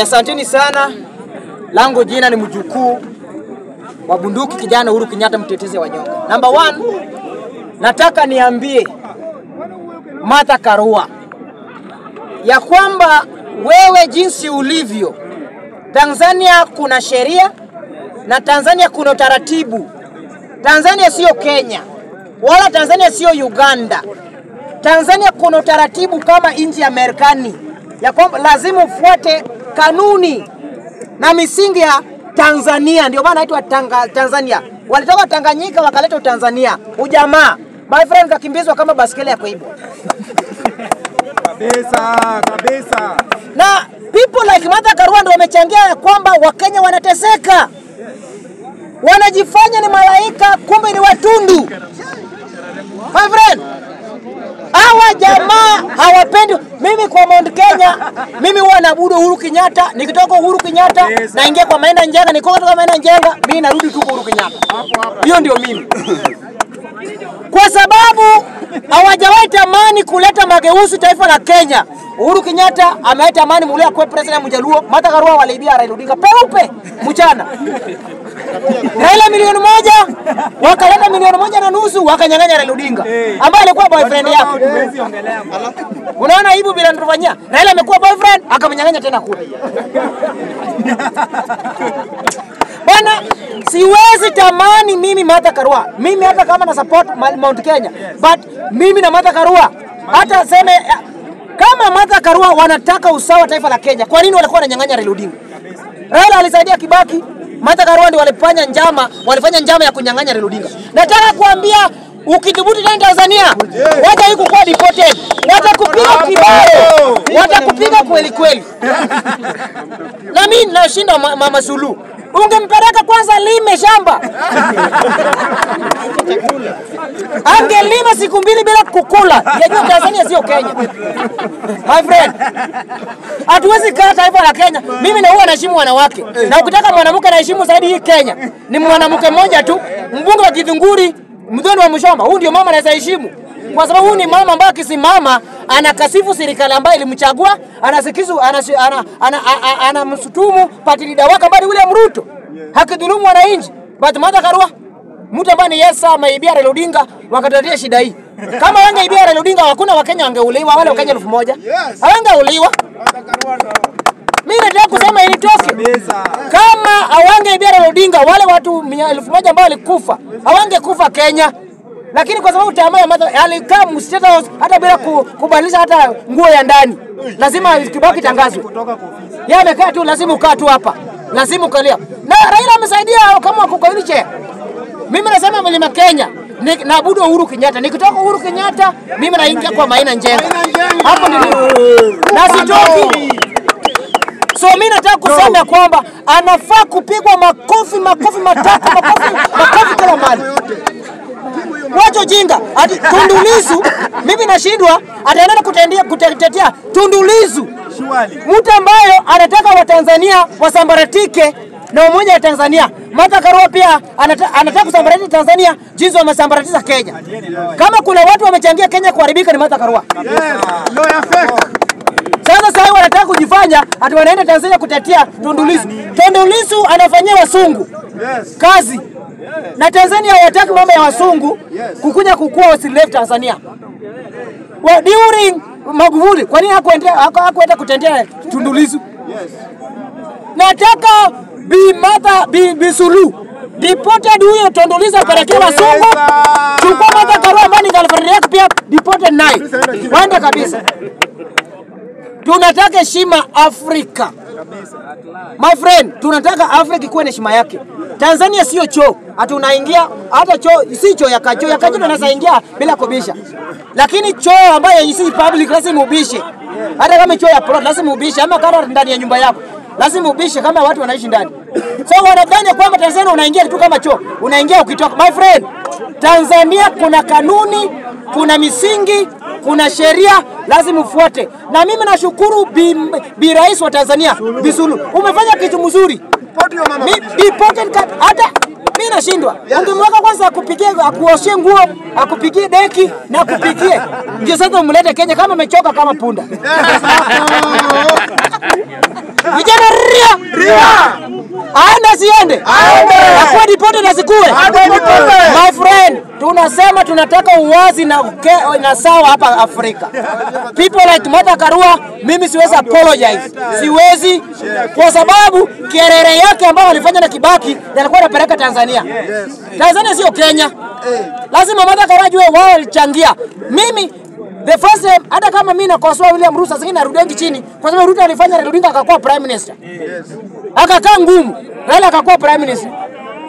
Asanteni sana. Langu jina ni mjukuu wa bunduki kijana Uhuru Kenyatta, mtetezi wa wanyonge. Number 1, nataka niambie Martha Karua ya kwamba wewe jinsi ulivyo, Tanzania kuna sheria na Tanzania kuna utaratibu. Tanzania sio Kenya wala Tanzania sio Uganda. Tanzania kuna utaratibu kama nchi ya Marekani ya kwamba lazima ufuate kanuni na misingi ya Tanzania. Ndio maana inaitwa Tanzania. Walitoka Tanganyika wakaleta Tanzania. Ujamaa, my friend, kakimbizwa kama baskeli ya kuibwa. Kabisa. Na people like Martha Karua ndio wamechangia kwamba Wakenya wanateseka. Wanajifanya ni malaika kumbe ni watundu. My friend, hawa jamaa hawapendi. Mimi kwa Mount Kenya, mimi huwa naabudu Uhuru Kenyatta. Nikitoka Uhuru Kenyatta naingia kwa Maina Njenga, nikitoka Maina Njenga mimi narudi tu kwa Uhuru Kenyatta. Hiyo ndio mimi. Kwa sababu hawajawahi tamani kuleta mageuzi taifa la Kenya. Uhuru Kenyatta ameleta amani mulia kwa president Mjaluo. Martha Karua waliibia Raila Odinga peupe mchana. Raila milioni 1, wakaleta milioni 1.5 wakanyang'anya Raila Odinga ambaye alikuwa boyfriend yake. Unaona aibu bila ndofanya. Raila amekuwa boyfriend akamnyang'anya tena kule. Bwana, siwezi tamani mimi Martha Karua. Mimi hata kama na support Mount Kenya, but mimi na Martha Karua hata seme kama Martha Karua wanataka usawa taifa la Kenya, kwa nini walikuwa wananyang'anya Raila Odinga? Raila alisaidia Kibaki, Martha Karua ndio walifanya njama ya kunyang'anya Raila Odinga. Nataka kuambia ukidhubutu ndani Tanzania, wacha hii kuwa deported. Watakupiga kibao. Watakupiga kweli kweli. Na mimi nashinda Mama Suluhu. Ungempeleka kwanza lime shamba. Angelima siku 2 bila kukula. Yajua Tanzania sio Kenya. My friend, hatuwezi kaa taifa la Kenya. Mimi na huwa naheshimu wanawake. Na ukitaka mwanamke anaheshimu zaidi hii Kenya, ni mwanamke mmoja tu, mbunge wa Githunguri, Mdhoni wa Mshoma. Huyu ndio mama anaweza heshimu. Kwa sababu huyu ni mama ambaye akisimama anakasifu serikali ambayo ilimchagua, anamsutumu party leader wake ambaye William Ruto. Hakidhulumu wananchi. But Martha Karua, mtu ambaye ni Yesa ameibia Raila Odinga wakatatia shida hii. Kama wangeibia Raila Odinga hakuna Wakenya wangeuliwa, wale Wakenya 1000. Hawangeuliwa. Mimi nataka kusema ilitoke. Kama hawangeibia Raila Odinga wale watu 1000 ambao walikufa, hawangekufa Kenya. Lakini kwa sababu tamaa ya Martha alikaa State House hata bila kubadilisha hata nguo ya ndani. Lazima Kibaki tangazwe. Yeye amekaa tu, lazima ukaa tu hapa. Lazima ukalia. Na Raila amesaidia kama kukaini chair. Mimi nasema Mlima Kenya, naabudu Uhuru Kenyatta. Nikitoka Uhuru Kenyatta, mimi naingia kwa Maina Njenga. Hapo ndio. Na sitoki. So mimi nataka kusema kwamba anafaa kupigwa makofi matatu, makofi kila mahali. Wacho jinga, Tundu Lissu, mimi nashindwa ataenda kutetea Tundu Lissu. Mtu ambaye anataka Watanzania wasambaratike na umoja wa Tanzania. Martha Karua pia anataka kusambaratisha Tanzania jinsi wamesambaratisha Kenya. Kama kuna watu wamechangia Kenya kuharibika ni Martha Karua. No effect. Sasa wanataka kujifanya ati wanaenda Tanzania kutetea Tundu Lissu. Tundu Lissu anafanyia wasungu kazi. Na Tanzania hawataki mambo ya wasungu kukuja kukua wasilete Tanzania. During Magufuli, kwa nini hakuenda kutendea Tundu Lissu? Nataka Bi Suluhu deported huyo Tundu Lissu apelekee wasungu. Chukua Martha Karua ambaye ni girlfriend yake pia deported naye. Wanda kabisa. Tunataka heshima Afrika. My friend, tunataka Afrika ikuwe na heshima yake. Tanzania sio choo. Hata unaingia hata choo si choo ya kacho. Ya kacho unaweza ingia bila kubisha. Lakini choo ambayo si public lazima ubishe. Hata kama choo ya private lazima ubishe, ama kama ndani ya nyumba yako lazima ubishe kama watu wanaishi ndani. So wanadhani kwamba Tanzania unaingia tu kama choo. Unaingia ukitoka. My friend, Tanzania kuna kanuni, kuna misingi, kuna sheria lazima ufuate. Na mimi nashukuru Bi Rais wa Tanzania, Bi Suluhu. Umefanya kitu mzuri. Hata mimi nashindwa. Ungemweka kwanza akupigie, akuoshie nguo, akupigie deki na akupigie. Ndio sasa umlete Kenya kama amechoka kama punda. Vijana asiende? Akwe deported asikue? My friend, tunasema tunataka uwazi na sawa hapa Afrika. People like Martha Karua, mimi siwezi apologize. Siwezi kwa sababu kierere yake ambao alifanya na Kibaki alikuwa anapeleka Tanzania. Tanzania sio Kenya. Lazima Martha Karua jue wao walichangia. Mimi the first time, hata kama mimi nakosoa William Ruto sasa narudengi chini kwa sababu Ruto alifanya Raila Odinga akakuwa prime minister. Akakaa ngumu, Raila akakuwa prime minister.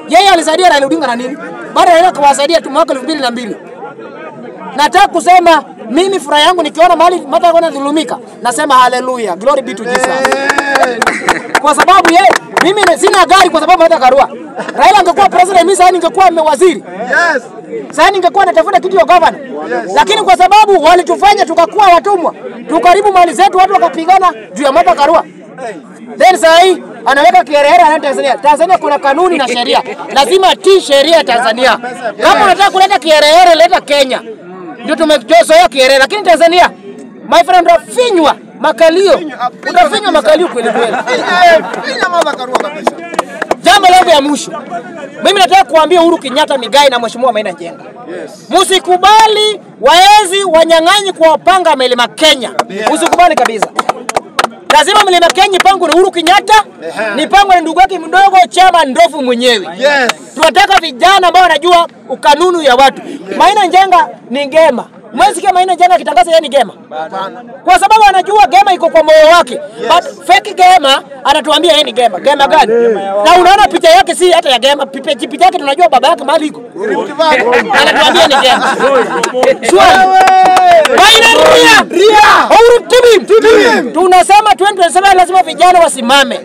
Yeye alisaidia Raila Odinga na nini? Baada ya Raila kuwasaidia tu mwaka 2002. Nataka kusema mimi furaha yangu nikiona mahali Martha Karua anadhulumika, nasema hallelujah, glory be to Jesus. Kwa sababu yeye mimi sina gari kwa sababu Martha Karua. Raila angekuwa president, mimi sasa ningekuwa waziri. Yes. Sasa ningekuwa natafuta kiti ya governor. Lakini kwa sababu walitufanya tukakuwa watumwa, tukaribu mali zetu, watu wakapigana juu ya Martha Karua. Then sasa hii anaweka kierere na Tanzania. Tanzania kuna kanuni na sheria. Lazima tii sheria Tanzania. Kama unataka kuleta kierere, leta Kenya. Ndio tumejozoea kierere. Lakini Tanzania, my friend, utafinywa makalio. Utafinywa makalio kweli kweli. Finya Martha Karua kabisa. Jambo langu ya mwisho. Mimi nataka kuambia Uhuru Kenyatta, Migai na Mheshimiwa Maina Njenga. Msikubali waezi wanyang'anyi kwa wapanga Mlima Kenya. Msikubali kabisa. Lazima Mlima Kenya pango na Uhuru Kenyatta, ni pango na ndugu yake mdogo Chama Ndofu mwenyewe. Tunataka vijana ambao wanajua ukanunu ya watu. Maina Njenga ni Gema. Mwesikia Maina Njenga akitangaza yeye ni Gema? Kwa sababu anajua Gema iko kwa moyo wake. But fake Gema anatuambia yeye ni Gema. Gema gani? Na unaona picha yake si hata ya Gema. Picha yake tunajua baba yake mahali iko. Anatuambia ni Gema. Swali. Maina Ria. Uhuru Tibim. Tunasema 2027 lazima vijana wasimame.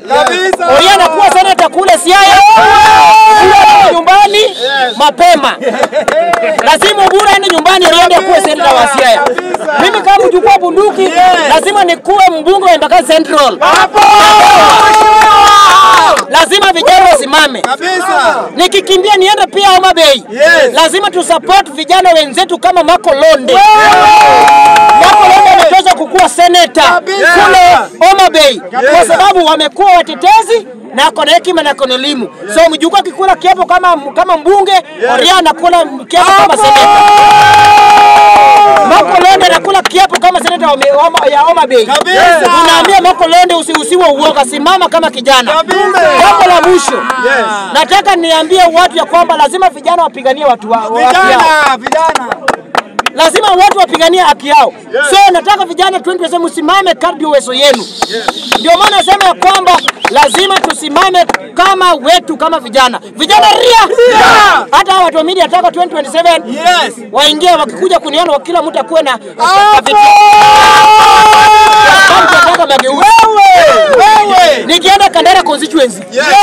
Oria anakuwa seneta kule Siaya. Nyumbani mapema. Lazima Obura aende nyumbani aende kuwe seneta wa Siaya. Mimi kama mchukua bunduki lazima nikuwe mbunge wa Embakasi Central. Lazima vijana wasimame. Nikikimbia niende pia Homa Bay. Lazima tu support vijana wenzetu kama Marco Londe. Marco Londe ametosha kukuwa seneta kule Homa Bay kwa sababu wamekuwa watetezi na akona hekima na akona elimu. So mjukuu akikula kiapo kama mbunge, Oria anakula kiapo kama seneta. Marco Londe anakula kiapo kama seneta ya Homa Bay. Tunaambia Marco Londe usiusiwe uoga, simama kama kijana. Jambo la mwisho. Nataka niambie watu ya kwamba lazima vijana wapiganie watu wao. Vijana. Lazima watu wapiganie haki yao. So nataka vijana 20% msimame kadri uwezo yenu. Ndio maana nasema ya kwamba lazima tusimame kama wetu kama vijana. Vijana ria. Hata watu wa media nataka 2027 waingie wakikuja kuniona wa kila mtu akuwe na nikienda Kandara constituency.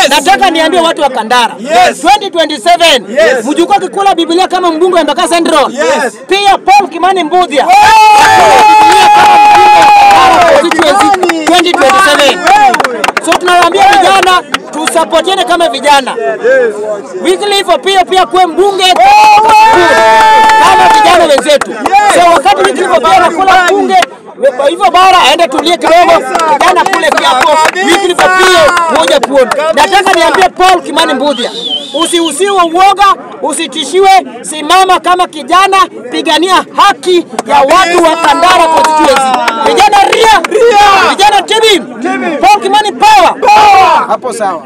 Nataka niambie watu wa Kandara 2027 mjukuu akikula Biblia kama mbunge wa Embakasi Central. Pia Paul Kimani Mbuthia 2027. So tunawaambia vijana tusapotiane kama vijana. Wycliffe pia kuwe mbunge kama vijana wenzetu. So wakati Wycliffe pia anakula mbunge hivyo bara aende tulie kidogo, kijana kule kiapo Wycliffe pia moja puoni. Nataka niambie Paul Kimani Mbuthia, usiusiwe uoga, usitishiwe, simama kama kijana, pigania haki ya watu wa Kandara constituency. Vijana ria. Vijana Tibim. Paul Kimani power. Hapo sawa.